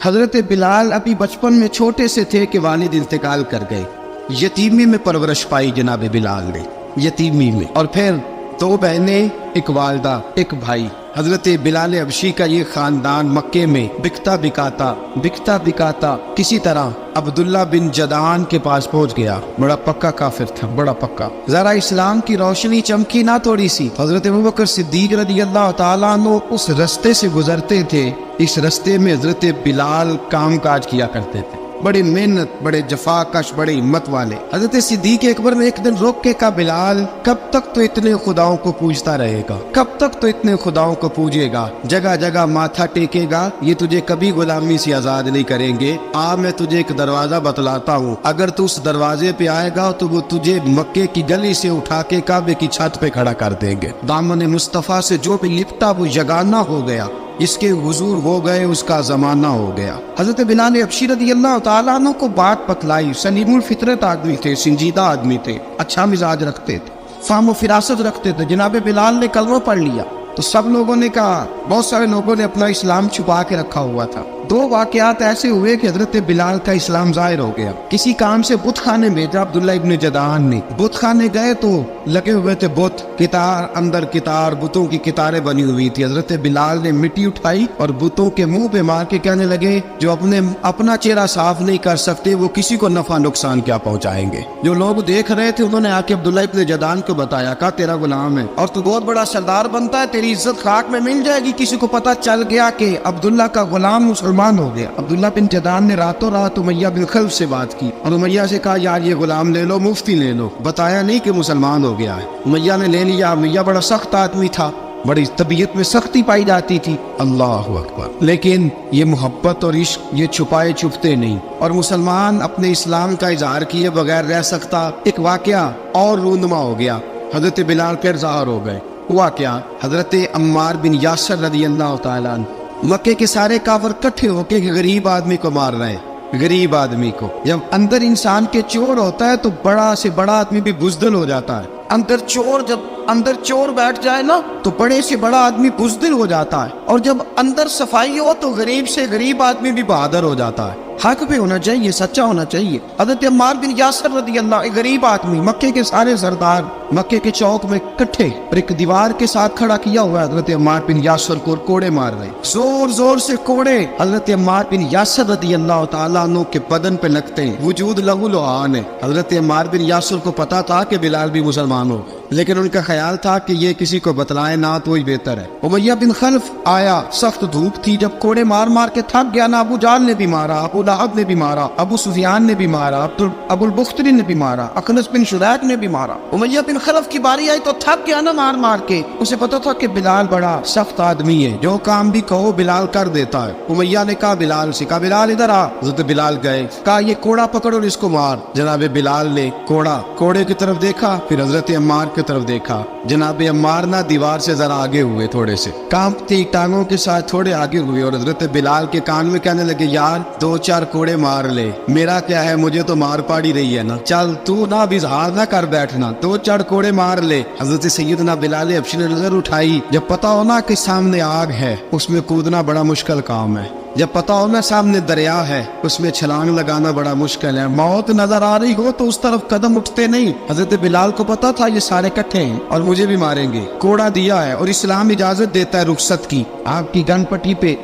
حضرت بلال ابھی بچپن میں چھوٹے سے تھے کہ والد انتقال کر گئے. یتیمی میں پرورش پائی جناب بلال نے، یتیمی میں. اور پھر 2 بہنیں، ایک والدہ، ایک بھائی. حضرت بلال حبشی کا یہ خاندان مکے میں بکتا بکاتا کسی طرح عبداللہ بن جدعان کے پاس پہنچ گیا. بڑا پکا کافر تھا، بڑا پکا. ذرا اسلام کی روشنی چمکی نہ تھوڑی سی. حضرت ابوبکر صدیق رضی اللہ تعالیٰ عنہ اس رستے سے گزرتے تھے. اس رستے میں حضرت بلال کام کاج کیا کرتے تھے، بڑی محنت، بڑے جفاکش، بڑے ہمت والے. حضرت صدیق اکبر نے ایک دن روک کے کہا، بلال کب تک تو اتنے خداؤں کو پوجتا رہے گا، کب تک تو اتنے خداؤں کو پوجے گا، جگہ جگہ ماتھا ٹیکے گا، یہ تجھے کبھی غلامی سے آزاد نہیں کریں گے. میں تجھے ایک دروازہ بتلاتا ہوں، اگر تو اس دروازے پہ آئے گا تو وہ تجھے مکے کی گلی سے اٹھا کے کعبے کی چھت پہ کھڑا کر دیں گے. دامن مصطفیٰ سے جو بھی لپٹا وہ یگانہ ہو گیا، اس کے حضور ہو گئے، اس کا زمانہ ہو گیا. حضرت بلال حبشی رضی اللہ تعالیٰ عنہ کو بات بتلائی. سلیم الفطرت آدمی تھے، سنجیدہ آدمی تھے، اچھا مزاج رکھتے تھے، فہم و فراست رکھتے تھے. جناب بلال نے کلمہ پڑھ لیا تو سب لوگوں نے کہا، بہت سارے لوگوں نے اپنا اسلام چھپا کے رکھا ہوا تھا. 2 واقعات ایسے ہوئے کہ حضرت بلال کا اسلام ظاہر ہو گیا. کسی کام سے بت خانے بھیجا عبداللہ ابن جدعان نے. بت خانے گئے تو لگے ہوئے تھے بت، کتار اندر کتار، بتوں کی کتاریں بنی ہوئی تھی. حضرت بلال نے مٹی اٹھائی اور بتوں کے منہ پہ مار کے کہنے لگے، جو اپنا چہرہ صاف نہیں کر سکتے وہ کسی کو نفع نقصان کیا پہنچائیں گے. جو لوگ دیکھ رہے تھے انہوں نے آ کے عبداللہ ابن جدعان کو بتایا، کہا تیرا غلام ہے اور تو بہت بڑا سردار بنتا ہے، تیری عزت خاک میں مل جائے گی. کسی کو پتہ چل گیا کہ عبداللہ کا غلام مسلمان ہو گیا. عبداللہ بن جدعان نے راتوں رات امیہ بن خلف سے بات کی اور امیہ سے کہا، یار یہ غلام لے لو، مفتی لے لو. بتایا نہیں کہ مسلمان ہو گیا ہے. امیہ نے لے لیا. امیہ بڑا سخت آدمی تھا، بڑی طبیعت میں سختی پائی جاتی تھی. اللہ اکبر. لیکن یہ محبت اور عشق یہ چھپائے چھپتے نہیں، اور مسلمان اپنے اسلام کا اظہار کیے بغیر رہ سکتا. ایک واقعہ اور رونما ہو گیا. حضرت بلال پھر ظاہر ہو گئے. ہوا کیا؟ حضرت عمار بن یاسر رضی اللہ تعالیٰ عنہ، مکے کے سارے کافر کٹھے ہو کے غریب آدمی کو مار رہے ہیں. غریب آدمی کو جب اندر انسان کے چور ہوتا ہے تو بڑا سے بڑا آدمی بھی بزدل ہو جاتا ہے. جب اندر چور بیٹھ جائے نا تو بڑے سے بڑا آدمی بزدل ہو جاتا ہے، اور جب اندر صفائی ہو تو غریب سے غریب آدمی بھی بہادر ہو جاتا ہے. حق پہ ہونا چاہیے، سچا ہونا چاہیے. حضرت عمار بن یاسر رضی اللہ، ایک غریب آدمی، مکے کے سارے سردار مکے کے چوک میں کٹھے اور ایک دیوار کے ساتھ کھڑا کیا ہوا ہے. حضرت عمار بن یاسر کو کوڑے مار رہے، زور زور سے کوڑے حضرت عمار بن یاسر رضی اللہ تعالیٰ عنہ کے بدن پہ لگتے ہیں. وجود لہو لعان ہے. حضرت عمار بن یاسر کو پتا تھا کہ بلال بھی مسلمان ہو، لیکن ان کا خیال تھا کہ یہ کسی کو بتلائے نہ تو ہی بہتر ہے. امیہ بن خلف آیا، سخت دھوپ تھی، جب کوڑے مار مار کے تھک گیا نا، ابو جہل نے بھی مارا، ابو لہب نے بھی مارا، ابو سفیان نے بھی مارا، ابو البختری نے بھی مارا، اخنس بن شریح نے بھی مارا. امیہ بن خلف کی باری آئی تو تھک گیا نا مار مار کے. اسے پتا تھا کہ بلال بڑا سخت آدمی ہے، جو کام بھی کہو بلال کر دیتا ہے. امیہ نے کہا بلال سے، کہا بلال ادھر آ. حضرت بلال گئے، کہا یہ کوڑا پکڑ اور اس کو مار. جناب بلال نے کوڑے کی طرف دیکھا، پھر حضرت عمار کی طرف دیکھا. جناب عمار نہ دیوار سے ذرا آگے ہوئے، تھوڑے سے کانپتی ٹانگوں کے ساتھ تھوڑے آگے ہوئے، اور حضرت بلال کے کان میں کہنے لگے، یار 2-4 کوڑے مار لے، میرا کیا ہے، مجھے تو مار پاڑی رہی ہے نا، چل تو نہ بھی اظہار نہ کر بیٹھنا، 2-4 کوڑے مار لے. حضرت سیدنا بلال حبشی نے نظر اٹھائی. جب پتا ہونا کہ سامنے آگ ہے اس میں کودنا بڑا مشکل کام ہے. جب پتا ہونا سامنے دریا ہے اس میں چھلانگ لگانا بڑا مشکل ہے. موت نظر آ رہی ہو تو اس طرف قدم اٹھتے نہیں. حضرت بلال کو پتا تھا یہ سارے کٹھے ہیں اور مجھے بھی ماریں گے. کوڑا دیا ہے اور اسلام اجازت دیتا ہے رخصت کی. آپ کی گن پٹی پہ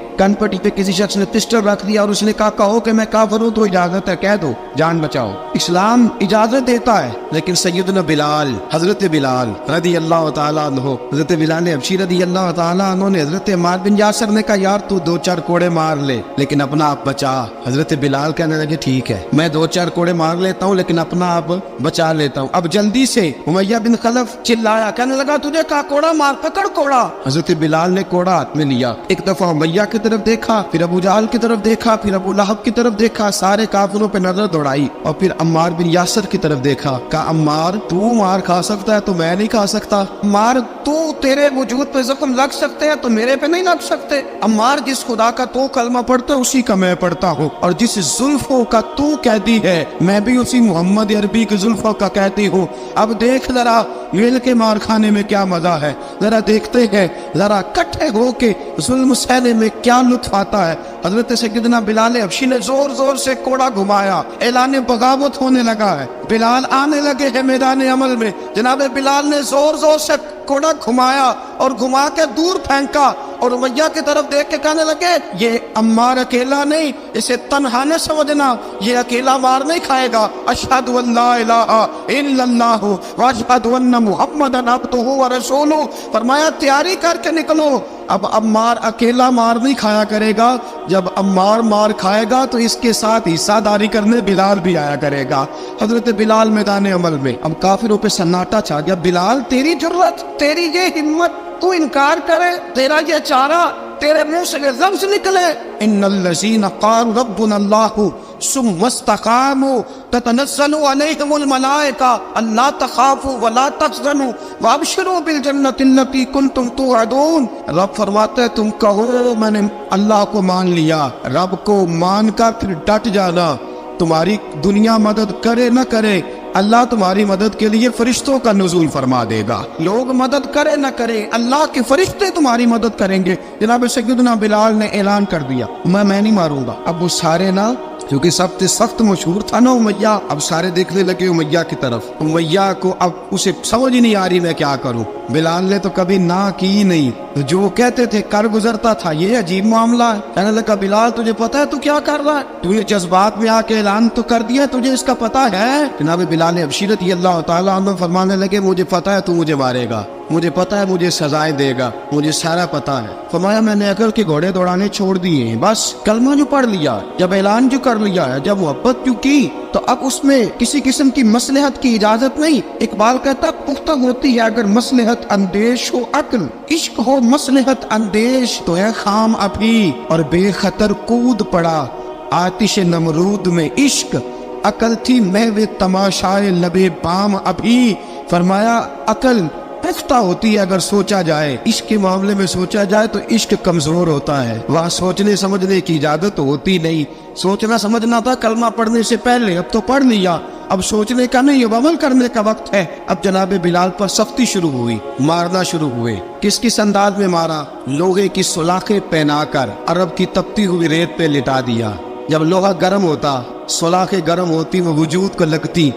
کسی شخص نے پسٹل رکھ دیا اور اس نے کہا کہو کہ میں کافر ہوں تو اجازت ہے، کہہ دو، جان بچاؤ. اسلام اجازت دیتا ہے. لیکن سیدنا بلال، حضرت بلال رضی اللہ تعالیٰ عنہ، حضرت بلال حبشی رضی اللہ تعالیٰ عنہ نے حضرت عمار بن یاسر نے کہا، یار تو 2-4 کوڑے مار لے لیکن اپنا آپ بچا. حضرت بلال کہنے لگے، ٹھیک ہے میں 2-4 کوڑے مار لیتا ہوں لیکن اپنا آپ بچا لیتا ہوں. اب جلدی سے امیہ بن خلف چلایا، کہنے لگا تجھے کہا کوڑا مار، پکڑ کوڑا. حضرت بلال نے کوڑا ہاتھ میں لیا، ایک دفعہ امیہ کی طرف دیکھا، پھر ابو جہل کی طرف دیکھا، پھر ابو لہب کی طرف دیکھا، سارے کافروں پہ نظر دوڑائی، اور پھر عمار بن یاسر کی طرف دیکھا. کہا عمار تو مار کھا سکتا ہے تو میں نہیں کھا سکتا. عمار تو تیرے وجود پہ زخم لگ سکتے ہیں تو میرے پہ نہیں لگ سکتے. عمار جس خدا کا تو کلمہ پڑھتا ہے اسی کا میں پڑھتا ہوں، اور جس زلفوں کا تو کہتی ہے میں بھی اسی محمد عربی کی زلفوں کا کہتی ہوں. اب دیکھ ذرا مل کے مار کھانے میں کیا مزہ ہے، ذرا دیکھتے ہیں، ذرا کٹھے ہو کے ظلم سہنے میں کیا کیا لطف آتا ہے. حضرت سیدنا بلال حبشی نے زور زور سے کوڑا گھمایا, اعلان بغاوت ہونے لگا ہے, بلال آنے لگے ہیں میدان عمل میں. جناب بلال نے زور زور سے کوڑا گھمایا اور گھما کے دور پھینکا اور امیہ کی طرف دیکھ کے کہنے لگے یہ عمار اکیلا نہیں, اسے تنہا نہ سمجھنا, یہ اکیلا مار نہیں کھائے گا. اشہد ان لا الہ الا اللہ واشہد ان محمدن عبدہ ورسولہ. فرمایا تیاری کر کے نکلو, اب عمار اکیلا مار نہیں کھایا کرے گا, جب عمار مار کھائے گا تو اس کے ساتھ حصہ داری کرنے بلال بھی آیا کرے گا. حضرت بلال میدان عمل میں, اب کافروں پہ سناٹا چھا گیا. بلال تیری جرت, تیری یہ ہمت, تو انکار کرے, تیرا یہ چارہ, تیرے منہ سے یہ لفظ نکلے ان الذین قالوا ربنا اللہ ثم استقاموا تتنزل علیہم الملائکہ الا تخافوا ولا تحزنوا وابشروا بالجنۃ التی کنتم توعدون. رب فرماتے ہیں تم کہو میں نے اللہ کو مان لیا, رب کو مان کر پھر ڈٹ جانا. تمہاری دنیا مدد کرے نہ کرے, اللہ تمہاری مدد کے لیے فرشتوں کا نزول فرما دے گا. لوگ مدد کرے نہ کرے, اللہ کے فرشتے تمہاری مدد کریں گے. جناب سیدنا بلال نے اعلان کر دیا میں نہیں ماروں گا. اب وہ سارے نا, کیونکہ سب سے سخت مشہور تھا نا امیہ, اب سارے دیکھنے لگے امیہ کی طرف. امیہ کو اب اسے سمجھ ہی نہیں آ رہی میں کیا کروں. بلال نے تو کبھی نہ کی نہیں, جو کہتے تھے کر گزرتا تھا. یہ عجیب معاملہ ہے. کہنے لگا بلال تجھے پتا ہے تو کیا کر رہا ہے, تو یہ جذبات میں آ کے اعلان تو کر دیا, تجھے اس کا پتا ہے. جناب بلال حبشی رضی اللہ تعالیٰ عنہ فرمانے لگے مجھے پتا ہے تو مجھے مارے گا, مجھے پتا ہے مجھے سزائیں دے گا, مجھے سارا پتا ہے. فرمایا میں نے عقل کے گھوڑے دوڑانے چھوڑ دیے ہیں, بس کلمہ جو پڑھ لیا, جب اعلان جو کر لیا ہے, جب محبت جو کی تو اب اس میں کسی قسم کی مصلحت کی اجازت نہیں. اقبال کہتا پختہ ہوتی ہے اگر مصلحت اندیش ہو عقل, عشق ہو مصلحت اندیش تو ہے خام ابھی اور بے خطر کود پڑا آتش نمرود میں عشق. عقل تھی محو تماشائے لبے بام ابھی. فرمایا عقل پختہ ہوتی ہے اگر سوچا جائے, عشق کے معاملے میں سوچا جائے تو عشق کمزور ہوتا ہے, وہاں سوچنے سمجھنے کی اجازت ہوتی نہیں. سوچنا سمجھنا تھا کلمہ پڑھنے سے پہلے, اب تو پڑھ لیا, اب سوچنے کا نہیں, اب عمل کرنے کا وقت ہے. اب جناب بلال پر سختی شروع ہوئی, مارنا شروع ہوئے. کس انداز میں مارا, لوہے کی سلاخیں پہنا کر عرب کی تپتی ہوئی ریت پہ لٹا دیا. جب لوہا گرم ہوتا, سلاخیں گرم ہوتی, وہ وجود کو لگتی.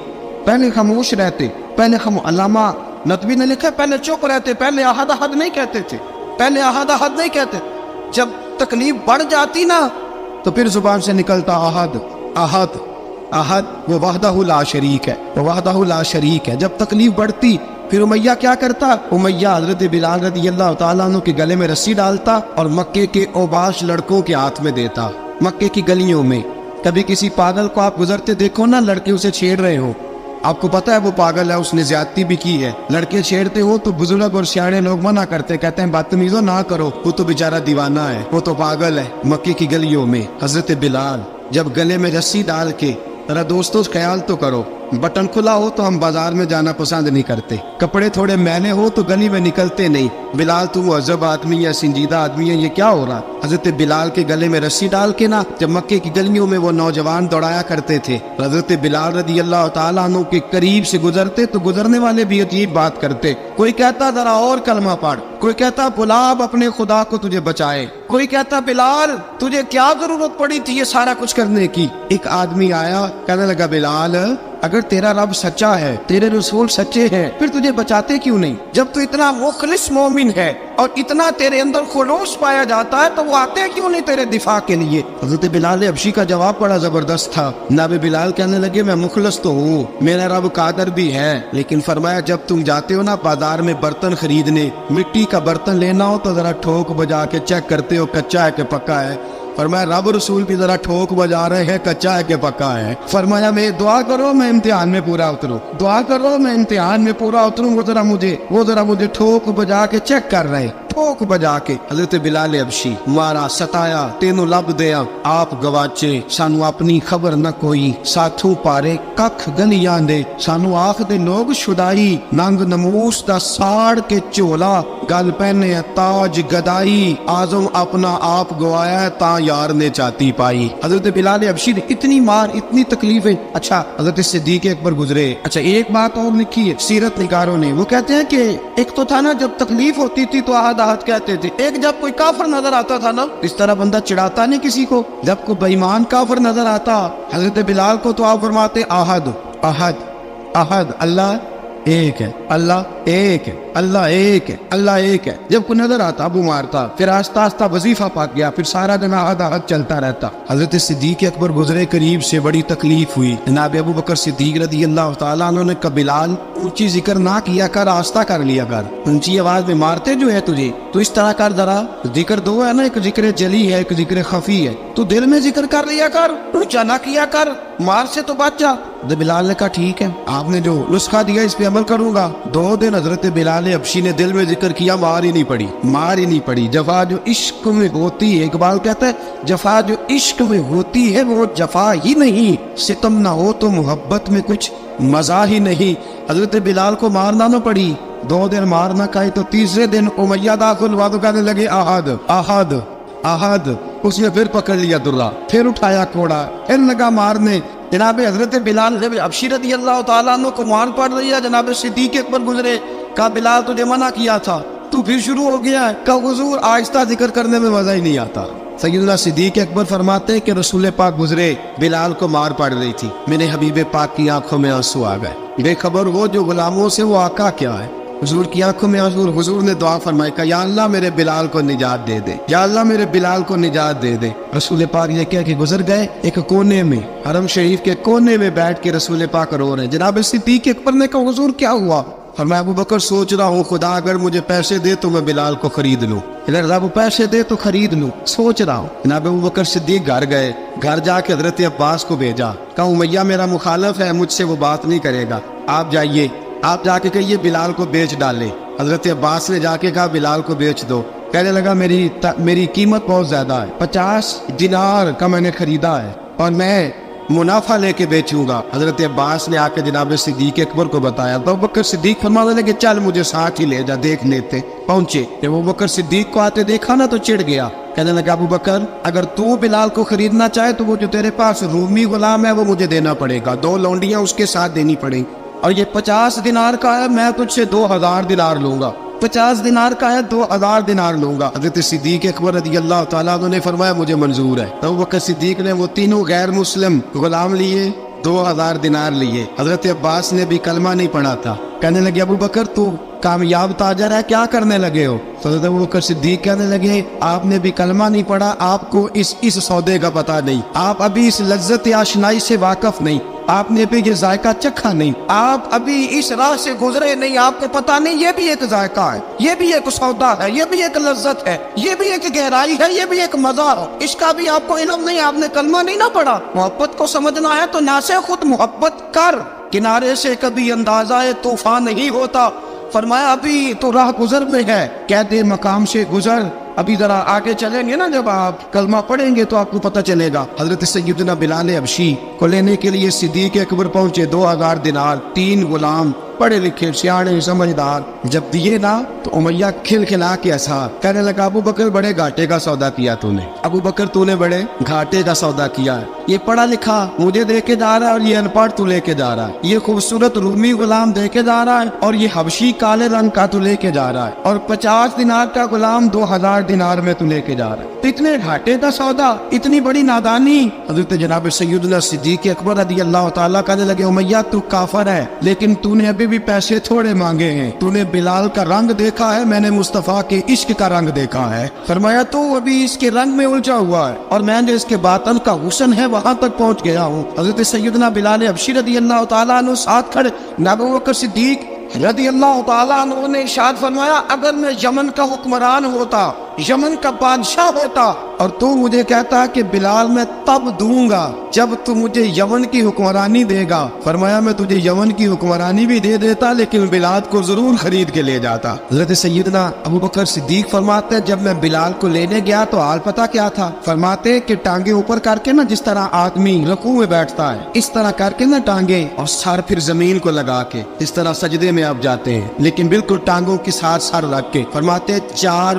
پہلے خاموش رہتے, پہلے علامہ ندوی نے لکھا پہلے چپ رہتے, پہلے احد احد نہیں کہتے تھے, پہلے احد احد نہیں کہتے. جب تکلیف بڑھ جاتی نا تو پھر زبان سے نکلتا احد احد احد. وہ وحدہ لا شریک ہے, وہ وحدہ لا شریک ہے. جب تکلیف بڑھتی پھر امیہ کیا کرتا, امیہ حضرت بلال رضی اللہ تعالیٰ عنہ کے گلے میں رسی ڈالتا اور مکے کے اوباش لڑکوں کے ہاتھ میں دیتا. مکے کی گلیوں میں کبھی کسی پاگل کو آپ گزرتے دیکھو نا, لڑکے اسے چھیڑ رہے ہو, آپ کو پتا ہے وہ پاگل ہے, اس نے زیادتی بھی کی ہے. لڑکے چھیڑتے ہو تو بزرگ اور سیاڑے لوگ منع کرتے, کہتے ہیں بدتمیزوں نہ کرو, وہ تو بیچارہ دیوانہ ہے, وہ تو پاگل ہے. مکے کی گلیوں میں حضرت بلال جب گلے میں رسی ڈال کے, ذرا دوستوں خیال تو کرو, بٹن کھلا ہو تو ہم بازار میں جانا پسند نہیں کرتے, کپڑے تھوڑے میلے ہو تو گلی میں نکلتے نہیں. بلال تو مہذب آدمی ہے, سنجیدہ آدمی ہے, یہ کیا ہو رہا. حضرت بلال کے گلے میں رسی ڈال کے نا جب مکے کی گلیوں میں وہ نوجوان دوڑایا کرتے تھے, حضرت بلال رضی اللہ تعالیٰ عنہ کے قریب سے گزرتے تو گزرنے والے بھی عجیب بات کرتے. کوئی کہتا ذرا اور کلمہ پڑھ, کوئی کہتا بلا اپنے خدا کو تجھے بچائے, کوئی کہتا بلال تجھے کیا ضرورت پڑی تھی یہ سارا کچھ کرنے کی. ایک آدمی آیا, کہنے لگا بلال اگر تیرا رب سچا ہے, تیرے رسول سچے ہیں, پھر تجھے بچاتے کیوں نہیں؟ جب تو اتنا مخلص مومن ہے اور اتنا تیرے اندر خلوص پایا جاتا ہے تو وہ آتے کیوں نہیں تیرے دفاع کے لیے؟ حضرت بلال حبشی کا جواب بڑا زبردست تھا. جناب بلال کہنے لگے میں مخلص تو ہوں, میرا رب قادر بھی ہے, لیکن فرمایا جب تم جاتے ہو نا بازار میں برتن خریدنے, مٹی کا برتن لینا ہو تو ذرا ٹھوک بجا کے چیک کرتے ہو کچا ہے کہ پکا ہے. فرمایا رب رسول بھی ذرا ٹھوک بجا رہے ہیں کچا ہے کہ پکا ہے. فرمایا میں دعا کرو میں امتحان میں پورا اتروں, دعا کرو میں امتحان میں پورا اتروں. وہ ذرا مجھے ٹھوک بجا کے چیک کر رہے, ٹھوک بجا کے. حضرت بلال حبشی مارا, ستایا, تینوں لب دیا آپ گواچے, سانو اپنی خبر نہ کوئی, ساتھوں پارے ککھ گلیاں دے, سانو آخ دے لوگ شدائی, ننگ نموس دا ساڑ کے چولا, گل پہنے تاج گدائی, آزم اپنا آپ گوایا تا یار نے چاتی پائی. حضرت بلال حبشی نے اتنی مار, اتنی تکلیفیں. اچھا حضرت صدیق اکبر گزرے. اچھا ایک بات اور لکھی ہے سیرت نگاروں نے, وہ کہتے ہیں کہ ایک تو تھا نا جب تکلیف ہوتی تھی تو آہد راحت کہتے تھے. ایک جب کوئی کافر نظر آتا تھا نا, اس طرح بندہ چڑھاتا نہیں کسی کو. جب کوئی بے ایمان کافر نظر آتا حضرت بلال کو تو آپ فرماتے احد احد احد, اللہ ایک ہے, اللہ ایک ہے, اللہ ایک ہے, اللہ ایک ہے. جب کوئی نظر آتا ابو مارتا, پھر آہستہ آہستہ وظیفہ پاک گیا, پھر سارا دن احد احد چلتا رہتا. حضرت صدیق اکبر گزرے قریب سے, بڑی تکلیف ہوئی. جناب ابو بکر صدیق رضی اللہ تعالیٰ عنہ نے کہا بلال اونچی ذکر نہ کیا کر, آہستہ کر لیا کر, اونچی آواز میں مارتے جو ہے تجھے, تو اس طرح کر ذرا. ذکر دو ہے نا, ایک ذکر جلی ہے, ایک ذکر خفی ہے, تو دل میں ذکر کر لیا کر, اونچا نہ کیا کر, مار سے تو بچ جا. بلال نے کہا ٹھیک ہے, آپ نے جو نسخہ دیا اس پہ عمل کروں گا. 2 دن حضرت بلال حبشی نے دل میں ذکر کیا, مار ہی نہیں پڑی, مار ہی نہیں پڑی. جفا جو عشق میں ہوتی ہے, اقبال کہتا ہے جفا جو عشق میں ہوتی ہے وہ جفا ہی نہیں, ستم نہ ہو تو محبت میں کچھ مزہ ہی نہیں. حضرت بلال کو مارنا نہ پڑی, 2 دن مارنا کہے تو تیسرے دن امیہ داخل ہوا تو کہنے لگے احد احد احد. اس نے پھر پکڑ لیا درہ, پھر اٹھایا کوڑا, پھر لگا مارنے. جناب حضرت بلال حبشی رضی اللہ تعالیٰ عنہ کو مار پڑ رہی ہے. جناب صدیق اکبر گزرے, کہا بلال تجھے منع کیا تھا, تو پھر شروع ہو گیا ہے. کہا حضور آہستہ ذکر کرنے میں مزہ ہی نہیں آتا. سیدنا صدیق اکبر فرماتے کہ رسول پاک گزرے, بلال کو مار پڑ رہی تھی, میرے حبیب پاک کی آنکھوں میں آنسو آ گئے. بے خبر وہ جو غلاموں سے وہ آقا کیا ہے. حضور کی آنکھوں میں آنسو. حضور نے دعا فرمائی, کہا یا اللہ میرے بلال کو نجات دے دے, یا اللہ میرے بلال کو نجات دے دے. رسول پاک یہ کہہ کے گزر گئے. ایک کونے میں, حرم شریف کے کونے میں بیٹھ کے رسول پاک رو رہے ہیں. جناب صدیق اکبر نے کہا حضور کیا ہوا؟ فرمایا ابو بکر سوچ رہا ہوں خدا اگر مجھے پیسے دے تو میں بلال کو خرید لوں, رب پیسے دے تو خرید لوں, سوچ رہا ہوں. جناب ابو بکر صدیق گھر گئے, گھر جا کے حضرت عباس کو بھیجا, کہا امیہ میرا مخالف ہے, مجھ سے وہ بات نہیں کرے گا, آپ جائیے, آپ جا کے کہیے بلال کو بیچ ڈالے. حضرت عباس نے جا کے کہا بلال کو بیچ دو. کہنے لگا میری قیمت بہت زیادہ ہے, 50 دینار کا میں نے خریدا ہے اور میں منافع لے کے بیچوں گا. حضرت عباس نے آ کے جناب صدیق اکبر کو بتایا تو ابوبکر صدیق فرمانے لگے چل مجھے ساتھ ہی لے جا, دیکھ لیتے. پہنچے, جب ابوبکر صدیق کو آتے دیکھا نا تو چڑ گیا. کہنے لگا ابو بکر اگر تو بلال کو خریدنا چاہے تو وہ جو تیرے پاس رومی غلام ہے وہ مجھے دینا پڑے گا, 2 لونڈیاں اس کے ساتھ دینی پڑیں, اور یہ 50 دینار کا ہے, میں تجھ سے 2000 دینار لوں گا. 50 دینار کا ہے, 2000 دینار لوں گا. حضرت صدیق اکبر رضی اللہ تعالیٰ عنہ نے فرمایا مجھے منظور ہے. تو ابوبکر صدیق نے وہ تینوں غیر مسلم غلام لیے, 2000 دینار لیے. حضرت عباس نے بھی کلمہ نہیں پڑھا تھا. کہنے لگے ابو بکر تو کامیاب تاجر ہے, کیا کرنے لگے ہو؟ تو حضرت ابوبکر صدیق کہنے لگے آپ نے بھی کلمہ نہیں پڑھا, آپ کو اس سودے کا پتہ نہیں, آپ ابھی اس لذت آشنائی سے واقف نہیں, آپ نے بھی یہ ذائقہ چکھا نہیں, آپ ابھی اس راہ سے گزرے نہیں, آپ کو پتہ نہیں یہ بھی ایک ذائقہ ہے, یہ بھی ایک سودا ہے, یہ بھی ایک لذت ہے, یہ بھی ایک گہرائی ہے, یہ بھی ایک مزہ ہے, اس کا بھی آپ کو علم نہیں, آپ نے کلمہ نہیں نہ پڑھا. محبت کو سمجھنا ہے تو نہ سے خود محبت کر, کنارے سے کبھی اندازہ طوفان نہیں ہوتا. فرمایا ابھی تو راہ گزر میں ہے, کہتے مقام سے گزر, ابھی ذرا آگے چلیں گے نا, جب آپ کلمہ پڑھیں گے تو آپ کو پتہ چلے گا. حضرت سیدنا بلال حبشی کو لینے کے لیے صدیق اکبر پہنچے, 2000 دینار, 3 غلام, پڑھے لکھے سیانے سمجھدار. جب دیے نا تو امیہ کھل کھلا کے ایسا کہنے لگا ابو بکر بڑے گھاٹے کا سودا کیا تو نے, ابو بکر تو نے بڑے گھاٹے کا سودا کیا ہے. یہ پڑھا لکھا مجھے دے کے جا رہا ہے اور یہ ان پڑھ تو لے کے جا رہا ہے, یہ خوبصورت رومی غلام دے کے جا رہا ہے اور یہ حبشی کالے رنگ کا تو لے کے جا رہا ہے, اور 50 دینار کا غلام 2000 دینار میں تو لے کے جا رہا ہے. اتنے گھاٹے کا سودا, اتنی بڑی نادانی. حضرت جناب سیدنا صدیق اکبر رضی اللہ تعالیٰ کہنے لگے امیہ تو کافر ہے, لیکن تو نے ابھی بھی پیسے تھوڑے مانگے ہیں, تو نے بلال کا رنگ دیکھا ہے, میں نے مصطفیٰ کے عشق کا رنگ دیکھا ہے. فرمایا تو ابھی اس کے رنگ میں الجھا ہوا ہے اور میں نے اس کے باطن کا حسن ہے وہاں تک پہنچ گیا ہوں. حضرت سیدنا بلال حبشی رضی اللہ تعالیٰ عنہ ساتھ کھڑے. ابو بکر صدیق رضی اللہ تعالیٰ عنہ نے ارشاد فرمایا اگر میں یمن کا حکمران ہوتا, یمن کا بادشاہ ہوتا, اور تو مجھے کہتا کہ بلال میں تب دوں گا جب تو مجھے یمن کی حکمرانی دے گا. فرمایا میں تجھے یمن کی حکمرانی بھی دے دیتا لیکن بلال کو ضرور خرید کے لے جاتا. حضرت سیدنا ابو بکر صدیق فرماتے ہیں جب میں بلال کو لینے گیا تو حال پتہ کیا تھا؟ فرماتے کہ ٹانگیں اوپر کر کے نا, جس طرح آدمی رکوع میں بیٹھتا ہے اس طرح کر کے نا ٹانگیں, اور سر پھر زمین کو لگا کے اس طرح سجدے میں آپ جاتے ہیں, لیکن بالکل ٹانگوں کے ساتھ سر رکھ کے. فرماتے 4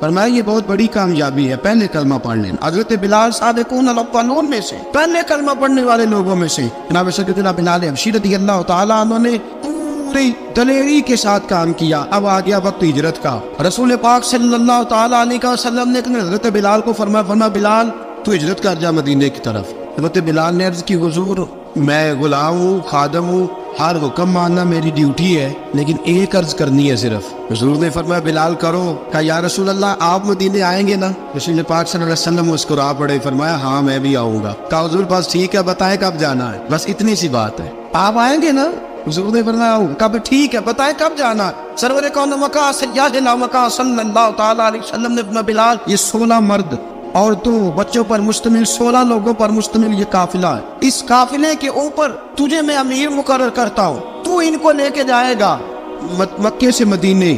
فرمایا یہ بہت بڑی کامیابی ہے پہلے کلمہ پڑھنے. حضرت بلال سابقون الاولون میں سے پہلے کلمہ پڑھنے والے لوگوں میں سے جناب سیدنا بلال حبشی رضی اللہ تعالیٰ عنہ نے پوری دلیری کے ساتھ کام کیا. اب آ گیا وقت ہجرت کا. رسول پاک صلی اللہ تعالیٰ علیہ وسلم نے حضرت بلال کو فرمایا بلال تو ہجرت کر جا مدینے کی طرف. حضرت بلال نے عرض کی حضور میں غلام ہوں خادم ہوں ہر حکم ماننا میری ڈیوٹی ہے لیکن ایک عرض کرنی ہے صرف. حضور نے فرمایا بلال کرو. کہا یا رسول اللہ آپ مدینے آئیں گے نا؟ رسول پاک صلی اللہ علیہ وسلم مسکرا پڑے فرمایا ہاں میں بھی آؤں گا. کہا حضور بس ٹھیک ہے بتائیں کب جانا ہے. بس اتنی سی بات ہے آپ آئیں گے نا؟ حضور نے فرمایا آؤں. کہا ٹھیک ہے بتائیں کب جانا ہے. سرور کون مکہ سیدنا مکہ صلی اللہ تعالیٰ علیہ وسلم نے فرمایا بلال یہ 16 مرد عورتوں بچوں پر مشتمل 16 لوگوں پر مشتمل یہ قافلہ ہے. اس قافلے کے اوپر تجھے میں امیر مقرر کرتا ہوں. تو ان کو لے کے جائے گا مکے سے مدینے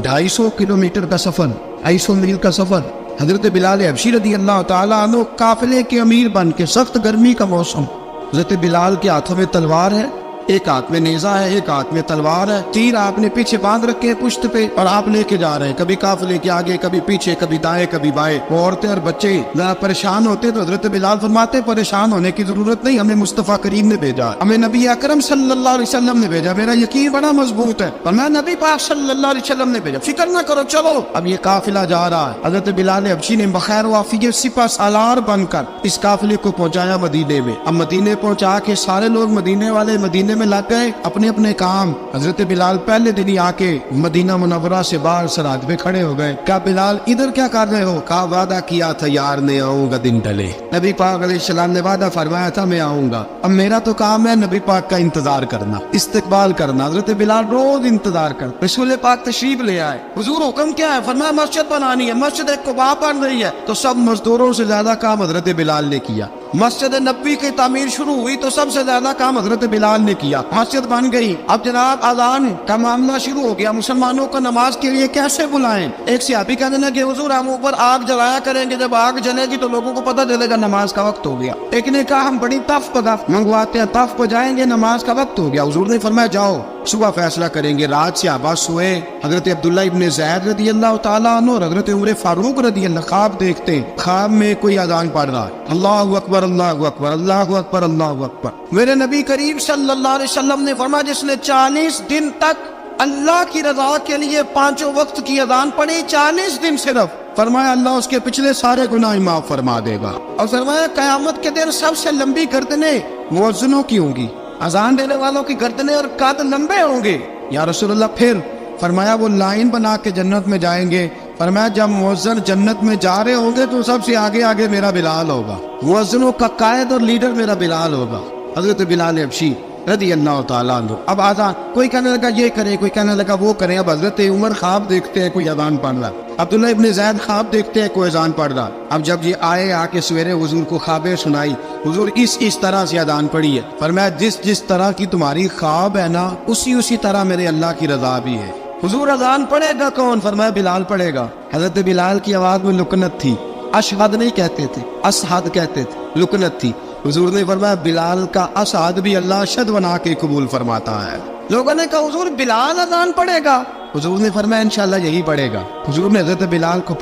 250 کلومیٹر کا سفر 250 میل کا سفر. حضرت بلال حبشی رضی اللہ تعالیٰ عنہ قافلے کے امیر بن کے سخت گرمی کا موسم. حضرت بلال کے ہاتھوں میں تلوار ہے ایک ہاتھ میں نیزہ ہے ایک ہاتھ میں تلوار ہے. تیر آپ نے پیچھے باندھ رکھے ہیں پشت پہ اور آپ لے کے جا رہے ہیں کبھی قافلے کے آگے کبھی پیچھے کبھی دائیں کبھی بائیں. وہ عورتیں اور بچے ذرا پریشان ہوتے تو حضرت بلال فرماتے پریشان ہونے کی ضرورت نہیں ہمیں مصطفیٰ کریم نے بھیجا ہمیں نبی اکرم صلی اللہ علیہ وسلم نے بھیجا. میرا یقین بڑا مضبوط ہے اور میں نبی پاک صلی اللہ علیہ وسلم نے بھیجا فکر نہ کرو چلو. اب یہ قافلہ جا رہا ہے. حضرت بلال حبشی نے بخیر و عافیت سپہ سالار بن کر اس قافلے کو پہنچایا مدینے میں. اب مدینے پہنچا کے سارے لوگ مدینے والے مدینے میں لگ گئے اپنے اپنے کام. حضرت بلال پہلے دن ہی آ کے مدینہ منورہ سے باہر سرحد پہ کھڑے ہو گئے. کہا بلال ادھر کیا کر رہے ہو؟ کہا وعدہ کیا تھا یار نے آؤں گا دن ڈلے. نبی پاک علیہ السلام نے وعدہ فرمایا تھا میں آؤں گا. اب میرا تو کام ہے نبی پاک کا انتظار کرنا استقبال کرنا. حضرت بلال روز انتظار کر. رسول پاک تشریف لے آئے. حضور حکم کیا ہے؟ فرمایا مسجد بنانی ہے. مسجد ایک قباء بن رہی ہے تو سب مزدوروں سے زیادہ کام حضرت بلال نے کیا. مسجد نبوی کی تعمیر شروع ہوئی تو سب سے زیادہ کام حضرت بلال نے کیا. مسجد بن گئی. اب جناب اذان کا معاملہ شروع ہو گیا. مسلمانوں کو نماز کے لیے کیسے بلائیں؟ ایک صحابی کہنے لگے حضور ہم اوپر آگ جلایا کریں گے جب آگ جلے گی تو لوگوں کو پتہ چلے گا نماز کا وقت ہو گیا. ایک نے کہا ہم بڑی تف منگواتے ہیں تف کو جائیں گے نماز کا وقت ہو گیا. حضور نے فرمایا جاؤ صبح فیصلہ کریں گے. رات صحابہ سوئے. حضرت عبداللہ ابن زید رضی اللہ تعالیٰ عنہ اور حضرت عمر فاروق رضی اللہ خواب دیکھتے خواب میں کوئی اذان پڑھ رہا ہے اللہ اکبر اللہ اکبر اللہ اکبر اللہ اکبر. میرے نبی کریم صلی اللہ علیہ وسلم نے فرمایا جس نے 40 دن تک اللہ کی رضا کے لیے 5 وقت کی اذان پڑھی 40 دن صرف فرمایا اللہ اس کے پچھلے سارے گناہ معاف فرما دے گا. اور فرمایا قیامت کے دن سب سے لمبی گردنیں مؤذنوں کی ہوں گی. اذان دینے والوں کی گردنیں اور قد لمبے ہوں گے. یا رسول اللہ پھر فرمایا وہ لائن بنا کے جنت میں جائیں گے. فرمایا جب مؤذن جنت میں جا رہے ہوں گے تو سب سے آگے آگے میرا بلال ہوگا. مؤذنوں کا قائد اور لیڈر میرا بلال ہوگا حضرت بلال حبشی رضی اللہ تعالیٰ عنہ. اب آزان کوئی کہنے لگا یہ کرے کوئی کہنے لگا وہ کرے. اب حضرت عمر خواب دیکھتے ہیں کوئی اذان پڑھ رہا. عبداللہ ابن زید خواب دیکھتے ہیں کوئی اذان پڑھ رہا. اب جب یہ آئے آ کے سویرے حضور کو خوابیں سنائی. حضور اس طرح سے اذان پڑھی ہے. فرمایا جس طرح کی تمہاری خواب ہے نا اسی طرح میرے اللہ کی رضا بھی ہے. حضور اذان پڑھے گا کون؟ فرمایا بلال پڑھے گا. حضرت بلال کی آواز میں لکنت تھی. اشہد نہیں کہتے تھے اشہد کہتے تھے لکنت تھی. حضور نے فرمایا بلال کا اشہد بھی اللہ اشہد بنا کے قبول فرماتا ہے. لوگوں نے کہا حضور بلال اذان پڑھے گا؟ حضور نے فرمایا انشاءاللہ یہی پڑھے گا. حضور نے حضرت بلال کو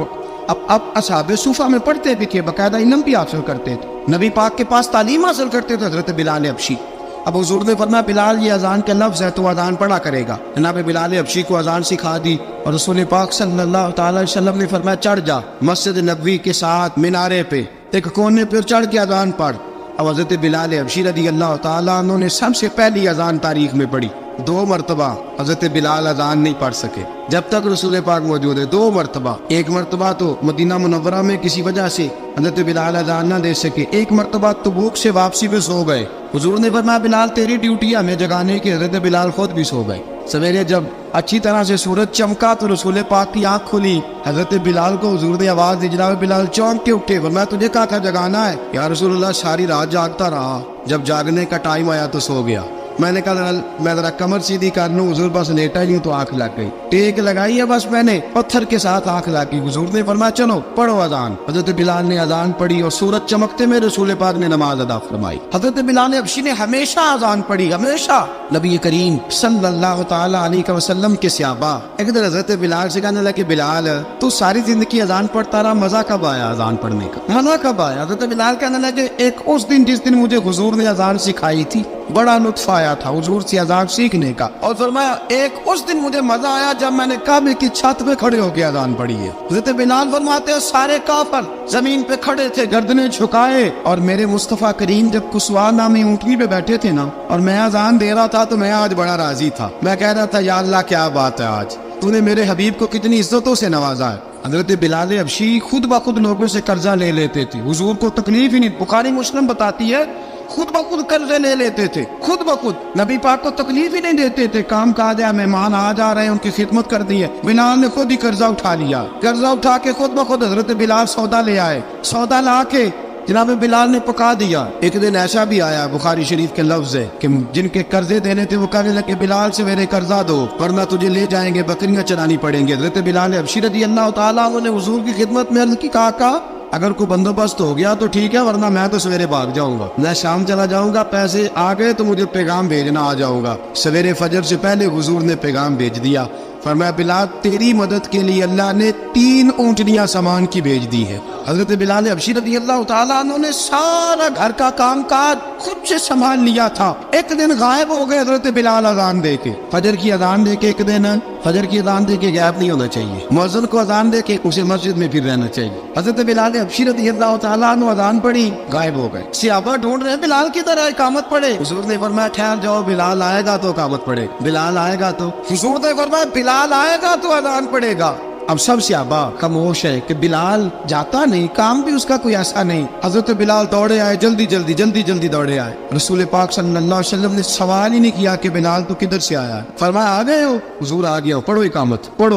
اب اصحاب صوفہ میں پڑھتے بھی تھے باقاعدہ علم بھی حاصل کرتے تھے. نبی پاک کے پاس تعلیم حاصل کرتے تھے حضرت بلال حبشی. اب حضور نے فرمایا بلال یہ اذان کے لفظ ہے تو اذان پڑھا کرے گا. جناب بلال حبشی کو اذان سکھا دی اور رسول پاک صلی اللہ تعالی علیہ وسلم نے فرمایا چڑھ جا مسجد نبوی کے ساتھ مینارے پہ ایک کونے پہ چڑھ کے اذان پڑھ. اب حضرت بلال حبشی رضی اللہ تعالیٰ عنہ نے سب سے پہلی اذان تاریخ میں پڑھی. 2 مرتبہ حضرت بلال اذان نہیں پڑھ سکے جب تک رسول پاک موجود ہے. 2 مرتبہ. ایک مرتبہ تو مدینہ منورہ میں کسی وجہ سے حضرت بلال اذان نہ دے سکے. ایک مرتبہ تبوک سے واپسی پہ سو گئے. حضور نے فرمایا بلال تیری ڈیوٹی ہے ہمیں جگانے کی. حضرت بلال خود بھی سو گئے. سویرے جب اچھی طرح سے سورج چمکا تو رسول پاک کی آنکھ کھلی. حضرت بلال کو حضور نے آواز دی. جناب بلال چونک کے اٹھے. فرمایا تجھے کہا تھا جگانا ہے. یا رسول اللہ ساری رات جاگتا رہا. جب جاگنے کا ٹائم آیا تو سو گیا. میں نے کہا میں ذرا کمر سیدھی کر لوں، حضور بس لیٹا ہی ہوں تو آنکھ لگ گئی، ٹیک لگائی ہے بس میں نے، پتھر کے ساتھ آنکھ لگ گئی۔ حضور نے فرمایا چلو پڑھو اذان۔ حضرت بلال نے اذان پڑھی اور سورج چمکتے میں رسول پاک نے نماز ادا فرمائی۔ حضرت بلال حبشی نے ہمیشہ اذان پڑھی، ہمیشہ۔ نبی کریم صلی اللہ تعالی علیہ وسلم کے صحابہ ایک دن حضرت بلال سے کہنے لگے بلال تو ساری زندگی اذان پڑھتا رہا، مزہ کب آیا اذان پڑھنے کا، مزہ کب آیا؟ حضرت بلال کہنے لگے ایک اس دن جس دن مجھے حضور نے اذان سکھائی تھی بڑا لطف آیا تھا حضور سے اذان سیکھنے کا، اور فرمایا ایک اس دن مجھے مزہ آیا جب میں نے کعبے کی چھت پہ کھڑے ہو کے اذان پڑھی ہے۔ حضرت بلال فرماتے ہیں سارے کافر زمین پہ کھڑے تھے گردنیں جھکائے، اور میرے مصطفیٰ کریم جب کسوا نامی اونٹنی پہ بیٹھے تھے نا اور میں اذان دے رہا تھا تو میں آج بڑا راضی تھا، میں کہہ رہا تھا یا اللہ کیا بات ہے، آج تو نے میرے حبیب کو کتنی عزتوں سے نوازا ہے۔ حضرت بلال حبشی خود بخود لوگوں سے قرضہ لے لیتے تھے، حضور کو تکلیف ہی نہیں، بخاری مسلم بتاتی ہے خود بخود قرضے لے لیتے تھے، خود بخود نبی پاک کو تکلیف ہی نہیں دیتے تھے، کام کاج ہے مہمان آ جا رہے ہیں ان کی خدمت کر دی ہے، بلال نے خود ہی قرضہ اٹھا لیا، قرضہ اٹھا کے خود بخود حضرت بلال سودا لے آئے، سودا لا کے جناب بلال نے پکا دیا۔ ایک دن ایسا بھی آیا بخاری شریف کے لفظ ہے کہ جن کے قرضے دینے تھے وہ کہنے لگے بلال سے میرے قرضہ دو ورنہ تجھے لے جائیں گے، بکریاں چرانی پڑیں گے۔ حضرت بلال حبشی رضی اللہ تعالیٰ عنہ نے حضور کی خدمت میں عرض کی، کہا اگر کوئی بندوبست ہو گیا تو ٹھیک ہے ورنہ میں تو سویرے بھاگ جاؤں گا، میں شام چلا جاؤں گا، پیسے آ گئے تو مجھے پیغام بھیجنا آ جاؤں گا۔ سویرے فجر سے پہلے حضور نے پیغام بھیج دیا، فرمایا بلال تیری مدد کے لیے اللہ نے 3 اونٹنیاں سامان کی بھیج دی ہے۔ حضرت بلال حبشی رضی اللہ تعالیٰ عنہ نے سارا گھر کا کام کاج خود سے سنبھال لیا تھا۔ ایک دن غائب ہو گئے حضرت بلال اذان دے کے، فجر کی اذان دے کے، ایک دن فجر کی اذان دے کے غائب نہیں ہونا چاہیے، مؤذن کو اذان دے کے اسے مسجد میں پھر رہنا چاہیے۔ حضرت بلال حبشی رضی اللہ تعالیٰ عنہ اذان پڑھی، غائب ہو گئے، صحابہ ڈھونڈ رہے ہیں بلال کی طرح اقامت پڑھے، حضور نے فرمایا ٹھہر جاؤ، بلال آئے گا تو اقامت پڑھے، بلال آئے گا تو، حضور نے فرمایا بلال آئے گا تو اذان پڑھے گا۔ اب سب صحابہ خاموش ہے کہ بلال جاتا نہیں، کام بھی اس کا کوئی ایسا نہیں۔ حضرت بلال دوڑے آئے، جلدی دوڑے آئے، رسول پاک صلی اللہ علیہ وسلم نے سوال ہی نہیں کیا کہ بلال تو کدھر سے آیا ہے، فرمایا آ گئے ہو؟ حضور آ گیا ہو، پڑھو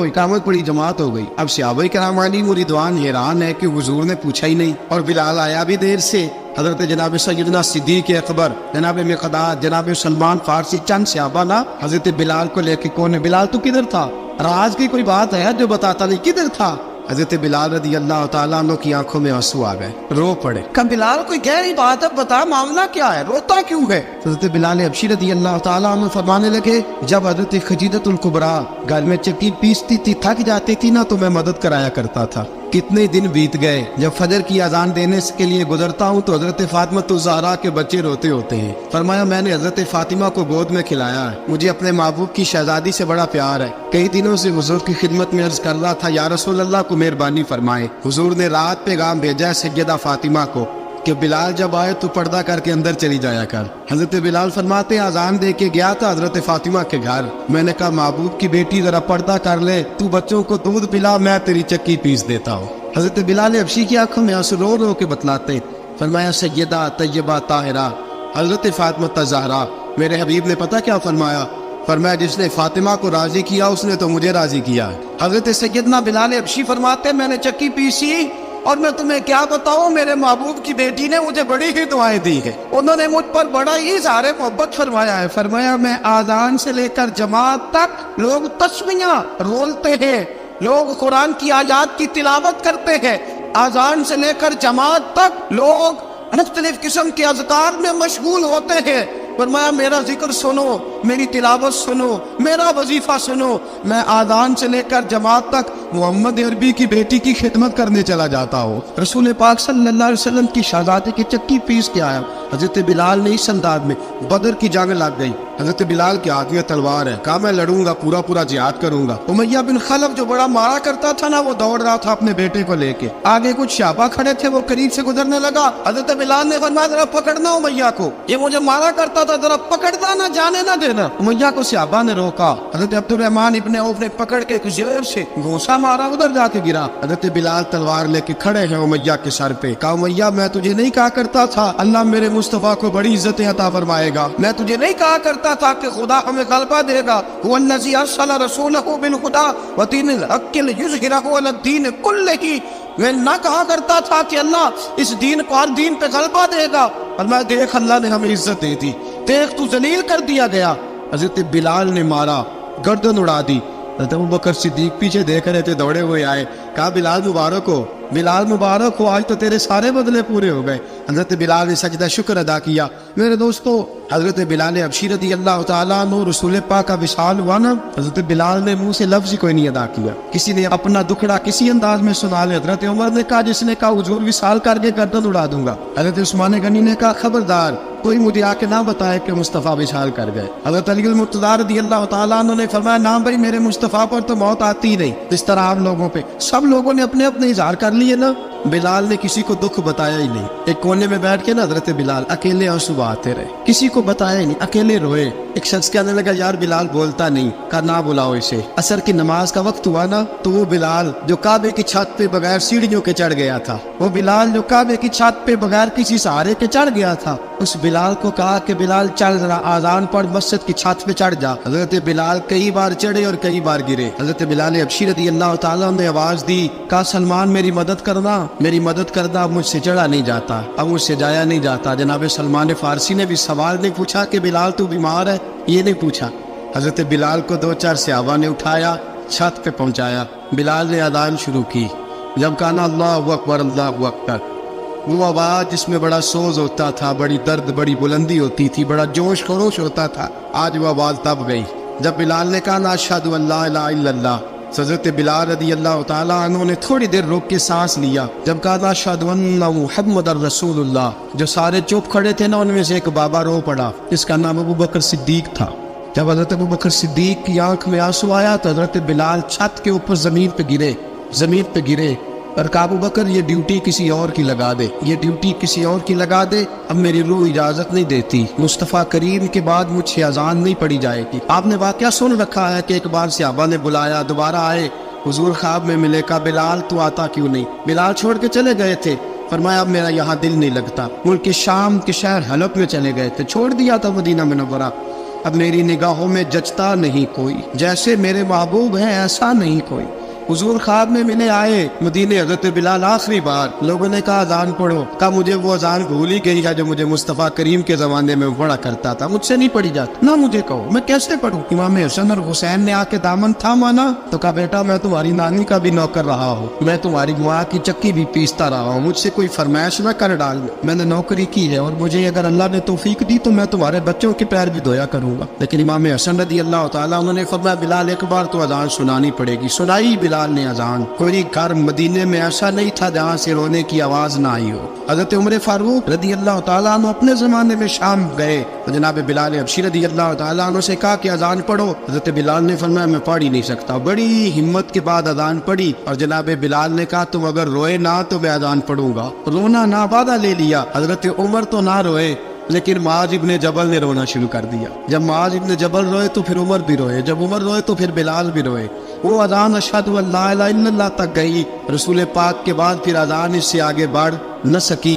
اقامت پڑھی، جماعت ہو گئی۔ اب صحابہ کرام علیہم رضوان حیران ہے کہ حضور نے پوچھا ہی نہیں اور بلال آیا بھی دیر سے۔ حضرت جناب سیدنا صدیق اکبر، جناب مقداد، جناب سلمان فارسی، چند صحابہ نا حضرت بلال کو لے کے کون ہے بلال تو کدھر تھا، راز کی کوئی بات ہے جو بتاتا نہیں، کدھر تھا؟ حضرت بلال رضی اللہ تعالیٰ عنہ کی آنکھوں میں آنسو آ گئے، رو پڑے، کہ بلال کوئی گہری بات ہے، بتا معاملہ کیا ہے، روتا کیوں ہے؟ حضرت بلال حبشی رضی اللہ تعالیٰ عنہ فرمانے لگے جب حضرت خدیجہ الکبریٰ گھر میں چکی پیستی تھی، تھک جاتی تھی نا تو میں مدد کرایا کرتا تھا۔ کتنے دن بیت گئے، جب فجر کی اذان دینے کے لیے گزرتا ہوں تو حضرت فاطمہ الزہرا کے بچے روتے ہوتے ہیں، فرمایا میں نے حضرت فاطمہ کو گود میں کھلایا ہے، مجھے اپنے محبوب کی شہزادی سے بڑا پیار ہے، کئی دنوں سے حضور کی خدمت میں عرض کر رہا تھا یا رسول اللہ کو مہربانی فرمائے۔ حضور نے رات پیغام بھیجا ہے سیدہ فاطمہ کو کہ بلال جب آئے تو پردہ کر کے اندر چلی جایا کر۔ حضرت بلال فرماتے اذان دے کے گیا تھا حضرت فاطمہ کے گھر، میں نے کہا محبوب کی بیٹی ذرا پردہ کر لے، تو بچوں کو دودھ پلا، میں تیری چکی پیس دیتا ہوں۔ حضرت بلال حبشی کی آنکھوں میں آنسو رو رو کے بتلاتے، فرمایا سیدہ طیبہ طاہرہ حضرت فاطمہ الزہرا، میرے حبیب نے پتہ کیا فرمایا؟ فرمایا جس نے فاطمہ کو راضی کیا اس نے تو مجھے راضی کیا۔ حضرت سیدنا بلال حبشی فرماتے میں نے چکی پیسی اور میں تمہیں کیا بتاؤں، میرے محبوب کی بیٹی نے مجھے بڑی ہی دعائیں دی ہیں، انہوں نے مجھ پر بڑا ہی اظہار محبت فرمایا ہے۔ فرمایا میں آذان سے لے کر جماعت تک لوگ تسمیاں رولتے ہیں، لوگ قرآن کی آیات کی تلاوت کرتے ہیں، آذان سے لے کر جماعت تک لوگ مختلف قسم کے اذکار میں مشغول ہوتے ہیں۔ فرمایا میرا ذکر سنو، میری تلاوت سنو، میرا وظیفہ سنو، میں آذان سے لے کر جماعت تک محمد عربی کی بیٹی کی خدمت کرنے چلا جاتا ہوں۔ رسول پاک صلی اللہ علیہ وسلم کی شہزادی کی چکی پیس کے آیا۔ حضرت بلال نے اس انداز میں، بدر کی جنگ لگ گئی، حضرت بلال کے ہاتھ میں تلوار ہے، کہا میں لڑوں گا، پورا جہاد کروں گا۔ امیہ بن خلف جو بڑا مارا کرتا تھا نا وہ دوڑ رہا تھا اپنے بیٹے کو لے کے، آگے کچھ صحابہ کھڑے تھے، وہ قریب سے گزرنے لگا، حضرت بلال نے فرمایا ذرا پکڑنا امیہ کو، یہ مجھے مارا کرتا تھا، ذرا پکڑنا نہ جانے نہ دینا۔ امیہ کو صحابہ نے روکا، حضرت عبد الرحمن ابن عوف نے پکڑ کے کچھ زور سے گھونسا مارا، ادھر جا کے گرا۔ حضرت بلال تلوار لے کے کھڑے ہیں امیہ کے سر پہ، کہا امیہ میں تجھے نہیں کہا کرتا تھا اللہ میرے مصطفیٰ کو بڑی عزتیں عطا فرمائے گا، میں تجھے نہیں کہا کرتا تھا کہ خدا ہمیں غلبہ دے گا، هو الذی ارسل رسولہ بالہدی ودین الحق لیظہرہ علی الدین کلہ، میں نہ کہا کرتا تھا کہ اللہ اس دین کو ہر دین پہ غلبہ دے گا، اور میں دیکھ اللہ نے ہمیں عزت دے دی، دیکھ تو ذلیل کر دیا گیا. حضرت بلال نے مارا, گردن اڑا دی. حضرت ابوبکر صدیق پیچھے دیکھ رہے تھے, دوڑے ہوئے آئے, کہا بلال مبارک ہو, بلال مبارک ہو, آج تو تیرے سارے بدلے پورے ہو گئے. حضرت بلال نے سجدہ شکر ادا کیا. میرے دوستو, حضرت بلال حبشی رضی اللہ تعالیٰ عنہ رسول پاک کا وصال ہوا نا, حضرت بلال نے منہ سے لفظ ہی کوئی نہیں ادا کیا. کسی نے اپنا دکھڑا کسی انداز میں سنا لے. حضرت عمر نے کہا, جس نے کہا حضور وصال کر کے گردن اڑا دوں گا. حضرت عثمان غنی نے کہا, خبردار کوئی مجھے آ کے نہ بتائے کہ مصطفیٰ وصال کر گئے. حضرت علی المرتضیٰ رضی اللہ تعالیٰ عنہ نے فرمایا, نہ بھائی میرے مصطفیٰ پر تو موت آتی ہی نہیں. اس طرح آپ لوگوں پہ سب لوگوں نے اپنے اپنے اظہار کر لیے نا. بلال نے کسی کو دکھ بتایا ہی نہیں. ایک کونے میں بیٹھ کے نا حضرت بلال اکیلے آنسو بہاتے رہے, کسی کو بتایا ہی نہیں, اکیلے روئے. ایک شخص کہنے لگا, یار بلال بولتا نہیں. کہا نہ بلاؤ اسے. عصر کی نماز کا وقت ہوا نا, تو وہ بلال جو کعبے کی چھت پہ بغیر سیڑھیوں کے چڑھ گیا تھا, وہ بلال جو کعبے کی چھت پہ بغیر کسی سہارے کے چڑھ گیا تھا, اس بلال کو کہا کہ بلال چل ذرا آذان پڑھ, مسجد کی چھت پہ چڑھ جا. حضرت بلال کئی بار چڑھے اور کئی بار گرے. حضرت بلال حبشی رضی اللہ تعالیٰ نے آواز دی, کہا سلمان میری مدد کرنا, میری مدد کرنا. اب مجھ سے چڑھا نہیں جاتا, اب مجھ سے جایا نہیں جاتا. جناب سلمان فارسی نے بھی سوال نہیں پوچھا کہ بلال تو بیمار ہے, یہ نہیں پوچھا. حضرت بلال کو 2-4 صحابہ نے اٹھایا, چھت پہ پہنچایا. بلال نے اذان شروع کی. جب کہا نا اللہ اکبر اللہ اکبر, وہ آواز جس میں بڑا سوز ہوتا تھا, بڑی درد, بڑی بلندی ہوتی تھی, بڑا جوش خروش ہوتا تھا, آج وہ آواز تب گئی جب بلال نے کہا نا اشہد ان لا الہ الا اللہ. حضرت بلال رضی اللہ تعالیٰ عنہ نے تھوڑی دیر روک کے سانس لیا. جب کہا نا اشہد ان محمد رسول اللہ, جو سارے چپ کھڑے تھے نا, ان میں سے ایک بابا رو پڑا, جس کا نام ابوبکر صدیق تھا. جب حضرت ابوبکر صدیق کی آنکھ میں آنسو آیا تو حضرت بلال چھت کے اوپر زمین پہ گرے اور کہا, ابوبکر یہ ڈیوٹی کسی اور کی لگا دے, یہ ڈیوٹی کسی اور کی لگا دے. اب میری روح اجازت نہیں دیتی, مصطفیٰ کریم کے بعد مجھ سے اذان نہیں پڑی جائے گی. آپ نے واقعہ سن رکھا ہے کہ ایک بار صحابہ نے بلایا, دوبارہ آئے, حضور خواب میں ملے. کہا بلال تو آتا کیوں نہیں؟ بلال چھوڑ کے چلے گئے تھے. فرمایا اب میرا یہاں دل نہیں لگتا. ملک شام کے شہر حلب میں چلے گئے تھے, چھوڑ دیا تھا مدینہ منورہ. اب میری نگاہوں میں جچتا نہیں کوئی, جیسے میرے محبوب ہیں ایسا نہیں کوئی. حضور خواب میں ملے, آئے مدینے. حضرت بلال آخری بار, لوگوں نے کہا اذان پڑھو. کہا مجھے وہ اذان بھول ہی گئی ہے جو مجھے مصطفیٰ کریم کے زمانے میں پڑھا کرتا تھا, مجھ سے نہیں پڑھی جاتی. نہ مجھے کہو, میں کیسے پڑھوں؟ امام حسن اور حسین نے آ کے دامن تھاما نا, تو کہا بیٹا میں تمہاری نانی کا بھی نوکر رہا ہوں, میں تمہاری ماں کی چکی بھی پیستا رہا ہوں, مجھ سے کوئی فرمائش نہ کر ڈال. میں نے نوکری کی ہے, اور مجھے اگر اللہ نے توفیق دی تو میں تمہارے بچوں کے پیر بھی دھویا کروں گا. لیکن امام حسن رضی اللہ تعالیٰ انہوں نے فرمایا, بلال ایک بار تو اذان سنانی پڑے گی. سنائی بلال نے اذان. کوئی گھر مدینے میں ایسا نہیں تھا جہاں سے رونے کی آواز نہ آئی ہو. حضرت عمر فاروق رضی اللہ تعالیٰ عنہ اپنے زمانے میں شام گئے, جناب بلال حبشی رضی اللہ تعالیٰ عنہ سے کہا کہ اذان پڑھو. حضرت بلال نے فرمایا میں پڑھ ہی نہیں سکتا. بڑی ہمت کے بعد اذان پڑھی, اور جناب بلال نے کہا تم اگر روئے نہ تو میں اذان پڑھوں گا. رونا نہ وعدہ لے لیا. حضرت عمر تو نہ روئے, لیکن معاذ ابن جبل نے رونا شروع کر دیا. جب معاذ ابن جبل روئے تو پھر عمر بھی روئے, جب عمر روئے تو پھر بلال بھی روئے. وہ اذان اشہد ان لا الہ الا اللہ تک گئی. رسول پاک کے بعد پھر اذان اس سے آگے بڑھ نہ سکی.